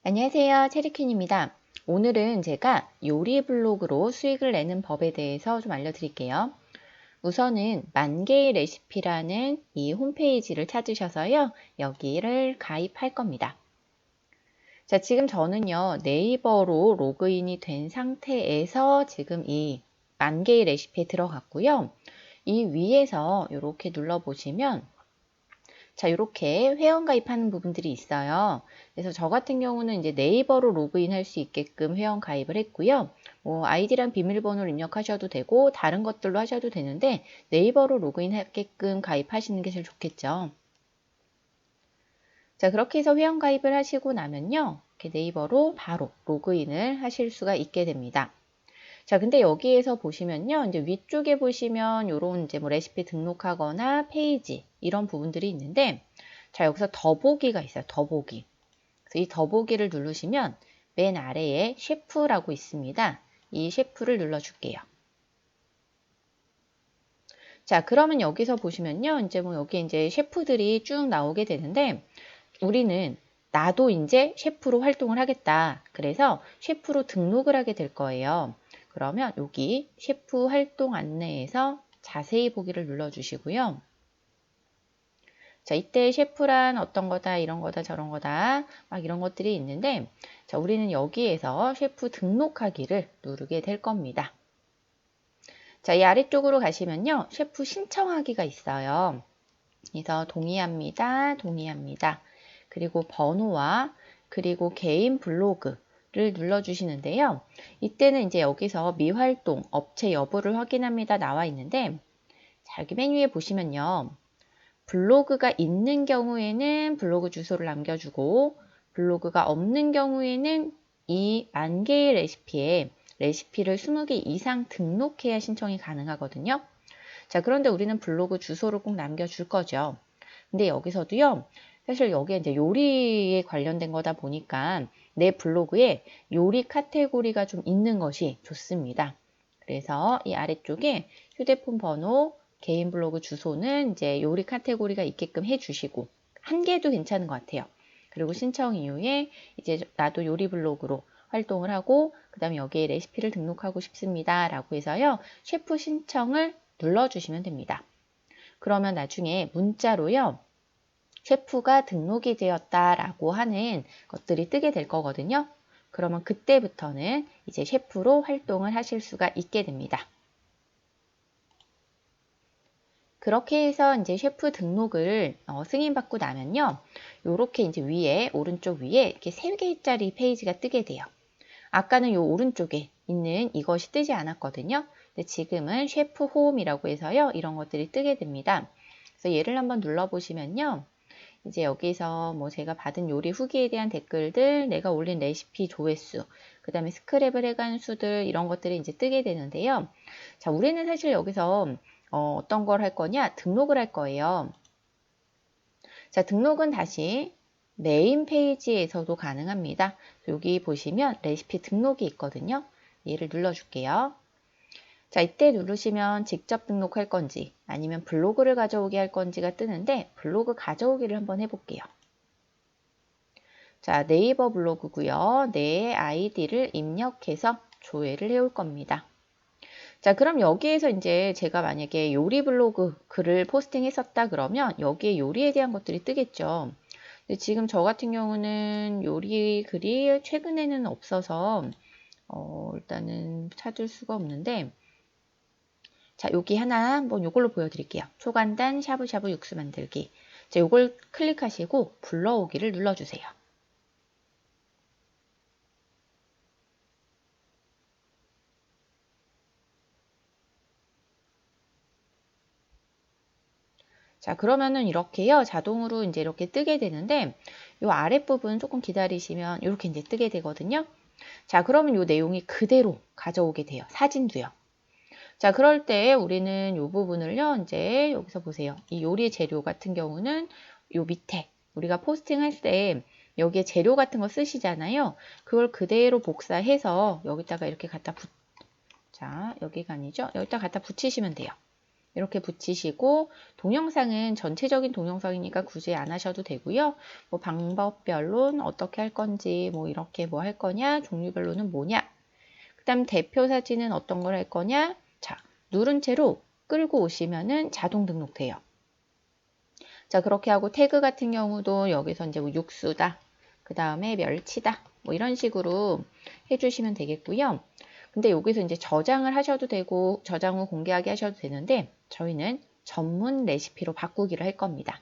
안녕하세요. 체리퀸입니다. 오늘은 제가 요리 블로그로 수익을 내는 법에 대해서 좀 알려드릴게요. 우선은 만개의 레시피라는 이 홈페이지를 찾으셔서요. 여기를 가입할 겁니다. 자, 지금 저는요. 네이버로 로그인이 된 상태에서 지금 이 만개의 레시피에 들어갔고요. 이 위에서 이렇게 눌러보시면 자, 이렇게 회원 가입하는 부분들이 있어요. 그래서 저 같은 경우는 이제 네이버로 로그인 할 수 있게끔 회원 가입을 했고요. 뭐 아이디랑 비밀번호를 입력하셔도 되고 다른 것들로 하셔도 되는데 네이버로 로그인 하게끔 가입하시는 게 제일 좋겠죠. 자, 그렇게 해서 회원 가입을 하시고 나면요. 이렇게 네이버로 바로 로그인을 하실 수가 있게 됩니다. 자, 근데 여기에서 보시면요. 이제 위쪽에 보시면 요런 이제 뭐 레시피 등록하거나 페이지 이런 부분들이 있는데 자, 여기서 더보기가 있어요. 더보기. 그래서 이 더보기를 누르시면 맨 아래에 셰프라고 있습니다. 이 셰프를 눌러줄게요. 자, 그러면 여기서 보시면요. 이제 뭐 여기 이제 셰프들이 쭉 나오게 되는데 우리는 나도 이제 셰프로 활동을 하겠다. 그래서 셰프로 등록을 하게 될 거예요. 그러면 여기 셰프 활동 안내에서 자세히 보기를 눌러주시고요. 자, 이때 셰프란 어떤 거다, 이런 거다, 저런 거다, 막 이런 것들이 있는데, 자, 우리는 여기에서 셰프 등록하기를 누르게 될 겁니다. 자, 이 아래쪽으로 가시면요, 셰프 신청하기가 있어요. 그래서 동의합니다, 동의합니다. 그리고 번호와 그리고 개인 블로그를 눌러주시는데요. 이때는 이제 여기서 미활동, 업체 여부를 확인합니다 나와 있는데, 자, 여기 맨 위에 보시면요. 블로그가 있는 경우에는 블로그 주소를 남겨주고 블로그가 없는 경우에는 이 만개의 레시피에 레시피를 20개 이상 등록해야 신청이 가능하거든요. 자, 그런데 우리는 블로그 주소를 꼭 남겨줄 거죠. 근데 여기서도요. 사실 여기에 이제 요리에 관련된 거다 보니까 내 블로그에 요리 카테고리가 좀 있는 것이 좋습니다. 그래서 이 아래쪽에 휴대폰 번호, 개인 블로그 주소는 이제 요리 카테고리가 있게끔 해주시고 한 개도 괜찮은 것 같아요. 그리고 신청 이후에 이제 나도 요리 블로그로 활동을 하고 그 다음에 여기에 레시피를 등록하고 싶습니다 라고 해서요. 셰프 신청을 눌러주시면 됩니다. 그러면 나중에 문자로요. 셰프가 등록이 되었다라고 하는 것들이 뜨게 될 거거든요. 그러면 그때부터는 이제 셰프로 활동을 하실 수가 있게 됩니다. 그렇게 해서 이제 셰프 등록을 승인받고 나면요. 요렇게 이제 위에, 오른쪽 위에 이렇게 3개짜리 페이지가 뜨게 돼요. 아까는 요 오른쪽에 있는 이것이 뜨지 않았거든요. 근데 지금은 셰프 홈이라고 해서요. 이런 것들이 뜨게 됩니다. 그래서 얘를 한번 눌러보시면요. 이제 여기서 뭐 제가 받은 요리 후기에 대한 댓글들, 내가 올린 레시피 조회수, 그 다음에 스크랩을 해간 수들 이런 것들이 이제 뜨게 되는데요. 자, 우리는 사실 여기서 어떤 걸 할 거냐? 등록을 할 거예요. 자, 등록은 다시 메인 페이지에서도 가능합니다. 여기 보시면 레시피 등록이 있거든요. 얘를 눌러줄게요. 자, 이때 누르시면 직접 등록할 건지 아니면 블로그를 가져오게 할 건지가 뜨는데 블로그 가져오기를 한번 해볼게요. 자, 네이버 블로그고요. 내 아이디를 입력해서 조회를 해올 겁니다. 자, 그럼 여기에서 이제 제가 만약에 요리 블로그 글을 포스팅했었다 그러면 여기에 요리에 대한 것들이 뜨겠죠. 근데 지금 저 같은 경우는 요리 글이 최근에는 없어서 일단은 찾을 수가 없는데 자, 여기 하나 한번 요걸로 보여드릴게요. 초간단 샤브샤브 육수 만들기. 자, 요걸 클릭하시고 불러오기를 눌러주세요. 자, 그러면은 이렇게요. 자동으로 이제 이렇게 뜨게 되는데 요 아랫부분 조금 기다리시면 이렇게 이제 뜨게 되거든요. 자, 그러면 요 내용이 그대로 가져오게 돼요. 사진도요. 자, 그럴 때 우리는 요 부분을요. 이제 여기서 보세요. 이 요리 재료 같은 경우는 요 밑에 우리가 포스팅할 때 여기에 재료 같은 거 쓰시잖아요. 그걸 그대로 복사해서 여기다가 이렇게 자, 여기가 아니죠. 여기다 갖다 붙이시면 돼요. 이렇게 붙이시고 동영상은 전체적인 동영상이니까 굳이 안 하셔도 되고요. 뭐 방법별로는 어떻게 할 건지 뭐 이렇게 뭐 할 거냐 종류별로는 뭐냐 그 다음 대표 사진은 어떤 걸 할 거냐 자 누른 채로 끌고 오시면은 자동 등록돼요. 자 그렇게 하고 태그 같은 경우도 여기서 이제 뭐 육수다 그 다음에 멸치다 뭐 이런 식으로 해주시면 되겠고요. 근데 여기서 이제 저장을 하셔도 되고 저장 후 공개하게 하셔도 되는데 저희는 전문 레시피로 바꾸기로 할 겁니다.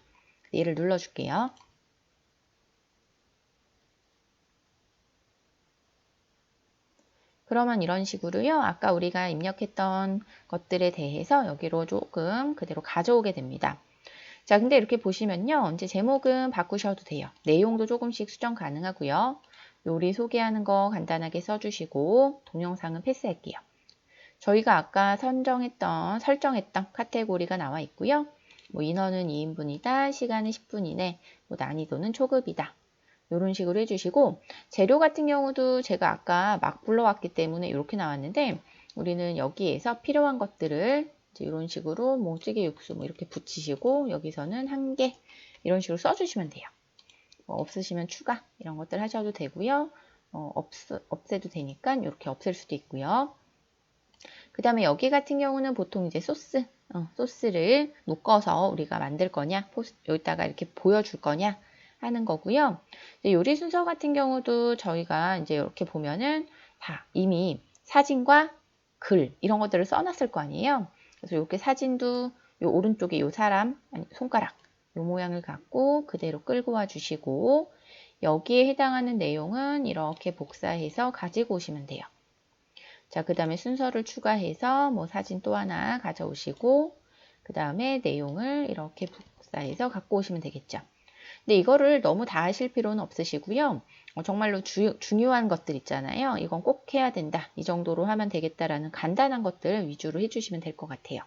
얘를 눌러줄게요. 그러면 이런 식으로요. 아까 우리가 입력했던 것들에 대해서 여기로 조금 그대로 가져오게 됩니다. 자, 근데 이렇게 보시면요. 이제 제목은 바꾸셔도 돼요. 내용도 조금씩 수정 가능하고요. 요리 소개하는 거 간단하게 써주시고 동영상은 패스할게요. 저희가 아까 설정했던 카테고리가 나와 있고요. 뭐 인원은 2인분이다, 시간은 10분 이내, 뭐 난이도는 초급이다. 이런 식으로 해주시고 재료 같은 경우도 제가 아까 막 불러왔기 때문에 이렇게 나왔는데 우리는 여기에서 필요한 것들을 이제 이런 식으로 뭐 찌개 육수 뭐 이렇게 붙이시고 여기서는 1개 이런 식으로 써주시면 돼요. 뭐 없으시면 추가 이런 것들 하셔도 되고요. 없애도 되니까 이렇게 없앨 수도 있고요. 그 다음에 여기 같은 경우는 보통 이제 소스를 묶어서 우리가 만들 거냐, 여기다가 이렇게 보여줄 거냐 하는 거고요. 요리 순서 같은 경우도 저희가 이제 이렇게 보면은 다 이미 사진과 글 이런 것들을 써놨을 거 아니에요. 그래서 이렇게 사진도 요 오른쪽에 요 사람, 아니 손가락 요 모양을 갖고 그대로 끌고 와 주시고 여기에 해당하는 내용은 이렇게 복사해서 가지고 오시면 돼요. 자, 그 다음에 순서를 추가해서 뭐 사진 또 하나 가져오시고 그 다음에 내용을 이렇게 복사해서 갖고 오시면 되겠죠. 근데 이거를 너무 다 하실 필요는 없으시고요. 정말로 중요한 것들 있잖아요. 이건 꼭 해야 된다. 이 정도로 하면 되겠다라는 간단한 것들 위주로 해주시면 될 것 같아요.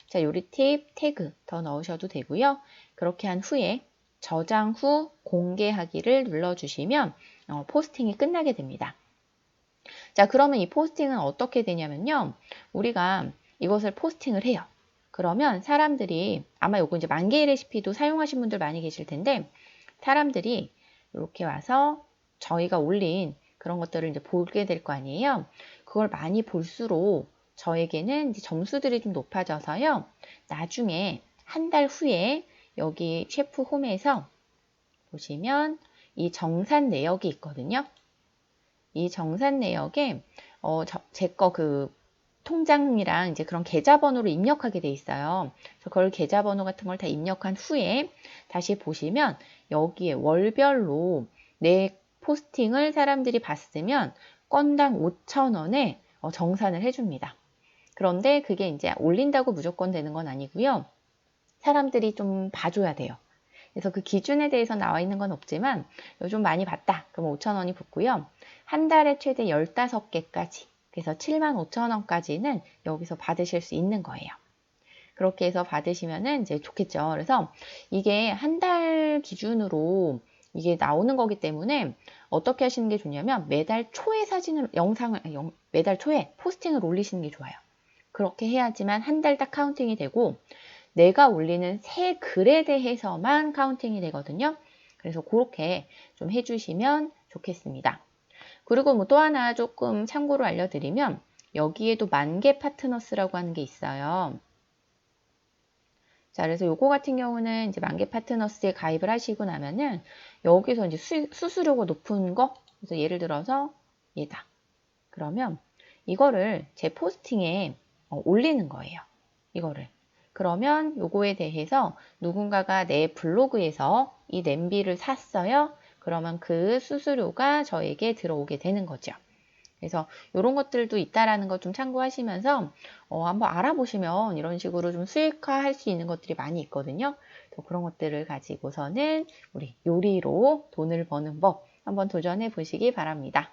자, 요리 팁, 태그 더 넣으셔도 되고요. 그렇게 한 후에 저장 후 공개하기를 눌러주시면 포스팅이 끝나게 됩니다. 자, 그러면 이 포스팅은 어떻게 되냐면요. 우리가 이것을 포스팅을 해요. 그러면 사람들이 아마 요거 이제 만개의 레시피도 사용하신 분들 많이 계실 텐데 사람들이 이렇게 와서 저희가 올린 그런 것들을 이제 보게 될 거 아니에요. 그걸 많이 볼수록 저에게는 이제 점수들이 좀 높아져서요. 나중에 한 달 후에 여기 셰프 홈에서 보시면 이 정산 내역이 있거든요. 이 정산 내역에 제 거 그 통장이랑 이제 그런 계좌번호를 입력하게 돼 있어요. 그래서 그걸 계좌번호 같은 걸 다 입력한 후에 다시 보시면 여기에 월별로 내 포스팅을 사람들이 봤으면 건당 5,000원에 정산을 해줍니다. 그런데 그게 이제 올린다고 무조건 되는 건 아니고요. 사람들이 좀 봐줘야 돼요. 그래서 그 기준에 대해서 나와 있는 건 없지만 좀 많이 봤다. 그럼 5,000원이 붙고요. 한 달에 최대 15개까지 그래서 75,000원까지는 여기서 받으실 수 있는 거예요. 그렇게 해서 받으시면은 이제 좋겠죠. 그래서 이게 한 달 기준으로 이게 나오는 거기 때문에 어떻게 하시는 게 좋냐면 매달 초에 매달 초에 포스팅을 올리시는 게 좋아요. 그렇게 해야지만 한 달 딱 카운팅이 되고 내가 올리는 새 글에 대해서만 카운팅이 되거든요. 그래서 그렇게 좀 해주시면 좋겠습니다. 그리고 뭐 또 하나 조금 참고로 알려드리면 여기에도 만개 파트너스라고 하는 게 있어요. 자, 그래서 요거 같은 경우는 이제 만개 파트너스에 가입을 하시고 나면은 여기서 이제 수수료가 높은 거, 그래서 예를 들어서 얘다. 그러면 이거를 제 포스팅에 올리는 거예요. 이거를. 그러면 요거에 대해서 누군가가 내 블로그에서 이 냄비를 샀어요. 그러면 그 수수료가 저에게 들어오게 되는 거죠. 그래서 이런 것들도 있다라는 거 좀 참고하시면서 한번 알아보시면 이런 식으로 좀 수익화할 수 있는 것들이 많이 있거든요. 그런 것들을 가지고서는 우리 요리로 돈을 버는 법 한번 도전해 보시기 바랍니다.